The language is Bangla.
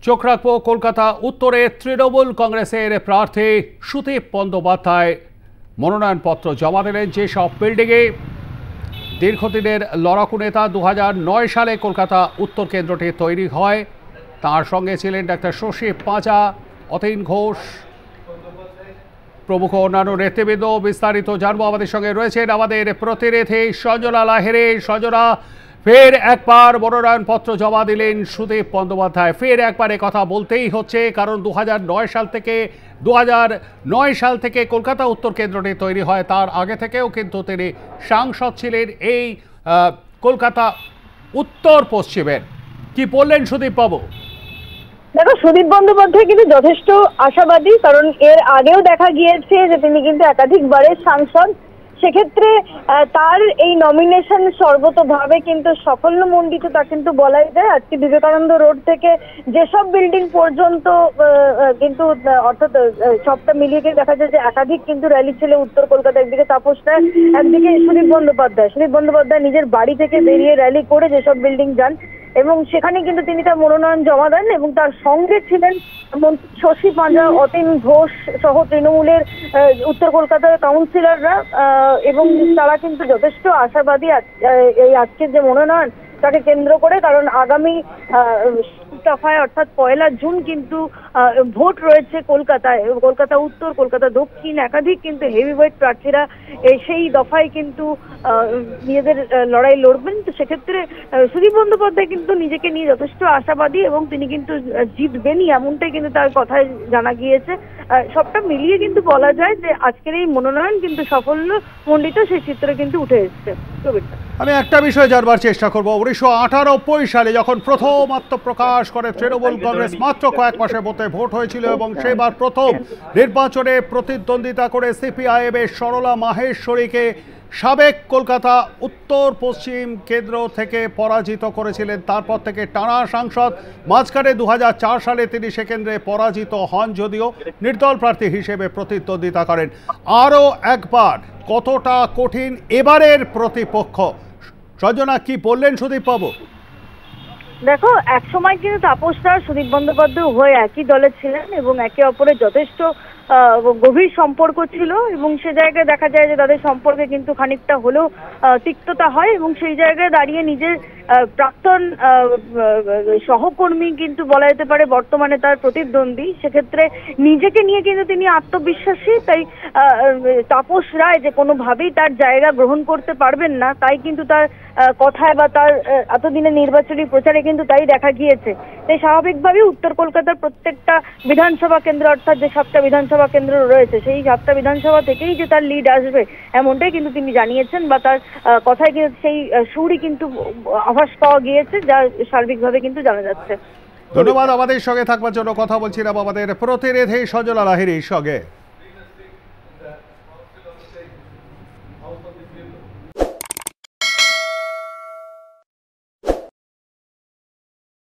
চোখ রাখবো কলকাতা উত্তরে তৃণমূল কংগ্রেসের প্রার্থী সুদীপ বন্দ্যোপাধ্যায় মনোনয়নপত্র জমা দিলেন। যেসব বিল্ডিংয়ে দীর্ঘদিনের লড়াকু নেতা 2009 সালে কলকাতা উত্তর কেন্দ্রটি তৈরি হয়, তার সঙ্গে ছিলেন ডাক্তার শশী পাঁজা, অতীন ঘোষ প্রমুখ অন্যান্য নেতৃবৃন্দ। বিস্তারিত জানবো, আমাদের সঙ্গে রয়েছেন আমাদের প্রতিনিধি সঞ্জনা লাহিড়ী। সঞ্জনা, ফের একবার মনোনয়নপত্র জমা দিলেন সুদীপ বন্দ্যোপাধ্যায়। ফের একবার কথা বলতেই হচ্ছে, কারণ 2009 সাল থেকে কলকাতা উত্তর কেন্দ্রটি তৈরি হয়। তার আগে থেকেও কিন্তু তিনি সাংসদ ছিলেন এই কলকাতা উত্তর পশ্চিমের। কি বললেন সুদীপ বাবু? দেখো, সুদীপ বন্দ্যোপাধ্যায় কিন্তু যথেষ্ট আশাবাদী, কারণ এর আগেও দেখা গিয়েছে যে তিনি কিন্তু একাধিকবারের সাংসদ। সেক্ষেত্রে তার এই নমিনেশন সর্বতভাবে কিন্তু সাফল্যমণ্ডিত, তা কিন্তু বলাই যায়। আজকে বিবেকানন্দ রোড থেকে যেসব বিল্ডিং পর্যন্ত কিন্তু অর্থাৎ সবটা মিলিয়ে দেখা যায় যে একাধিক কিন্তু র্যালি ছিল উত্তর কলকাতা। একদিকে তাপস রায়, একদিকে সুদীপ বন্দ্যোপাধ্যায় নিজের বাড়ি থেকে বেরিয়ে র্যালি করে যেসব বিল্ডিং যান এবং সেখানে কিন্তু তিনি তার মনোনয়ন জমা দেন এবং তার সঙ্গে ছিলেন শশী পাঁজা, অতীন ঘোষ সহ তৃণমূলের উত্তর কলকাতার কাউন্সিলররা এবং তারা কিন্তু যথেষ্ট আশাবাদী এই আজকের যে মনোনয়ন তাকে কেন্দ্র করে। কারণ আগামী দফায় অর্থাৎ 1 জুন কিন্তু ভোট রয়েছে কলকাতায়। কলকাতা উত্তর, কলকাতা দক্ষিণ একাধিক কিন্তু হেভিওয়েট প্রার্থীরা সেই দফায় কিন্তু নিজেদের লড়াই লড়বেন। তো সেক্ষেত্রে সুদীপ বন্দ্যোপাধ্যায় কিন্তু নিজেকে নিয়ে যথেষ্ট আশাবাদী এবং তিনি কিন্তু জিতবেনই, এমনটাই কিন্তু তার কথায় জানা গিয়েছে। সবটা মিলিয়ে কিন্তু বলা যায় যে আজকের এই মনোনয়ন কিন্তু সাফল্যমণ্ডিত, সেই চিত্র কিন্তু উঠে এসছে। আমি একটা বিষয় জানবার চেষ্টা করবো, 1998 সালে যখন প্রথম আত্মপ্রকাশ করে তৃণমূল কংগ্রেস, মাত্র কয়েক মাসের মধ্যে ভোট হয়েছিল এবং সেবার প্রথম নির্বাচনে প্রতিদ্বন্দ্বিতা করে সিপিআইএম এর সরলা মাহেশ্বরীকে সাবেক কলকাতা উত্তর পশ্চিম কেন্দ্র থেকে পরাজিত করেছিলেন। তারপর থেকে টানা সাংসদ। মাঝখানে 2004 সালে তিনি সে কেন্দ্রে পরাজিত হন, যদিও নির্দল প্রার্থী হিসেবে প্রতিদ্বন্দ্বিতা করেন। আরও একবার কতটা কঠিন এবারের প্রতিপক্ষ? সঞ্জনা, কি বললেন সুদীপ বাবু? দেখো, এক সময় কিন্তু তাপস রায়, সুদীপ বন্দ্যোপাধ্যায় উভয় একই দলে ছিলেন এবং একে অপরের যথেষ্ট গভীর সম্পর্ক ছিল এবং সে জায়গায় দেখা যায় যে তাদের সম্পর্কে কিন্তু খানিকটা হলেও তিক্ততা হয় এবং সেই জায়গায় দাঁড়িয়ে নিজের প্রাক্তন সহকর্মী কিন্তু বলা যেতে পারে বর্তমানে তার প্রতিদ্বন্দ্বী, সেক্ষেত্রে নিজেকে নিয়ে কিন্তু তিনি আত্মবিশ্বাসী। তাই তাপস রায় যে কোনোভাবেই তার জায়গা গ্রহণ করতে পারবেন না, তাই কিন্তু তার কথায় বা তার এতদিনের নির্বাচনী প্রচারে কিন্তু তাই দেখা গিয়েছে। তাই স্বাভাবিকভাবেই উত্তর কলকাতার প্রত্যেকটা বিধানসভা কেন্দ্র অর্থাৎ যে 7টা বিধানসভা কেন্দ্র রয়েছে সেই 7টা বিধানসভা থেকেই যে তার লিড আসবে এমনটাই কিন্তু তিনি জানিয়েছেন, বা তার কথায় কিন্তু সেই সুরই কিন্তু আভাস পাওয়া গিয়েছে, যা সার্বিকভাবে কিন্তু জানা যাচ্ছে। ধন্যবাদ আমাদের সঙ্গে থাকবার জন্য। কথা বলছিলাম আমাদের প্রতিনিধি সঞ্জনা লাহিড়ীর সঙ্গে।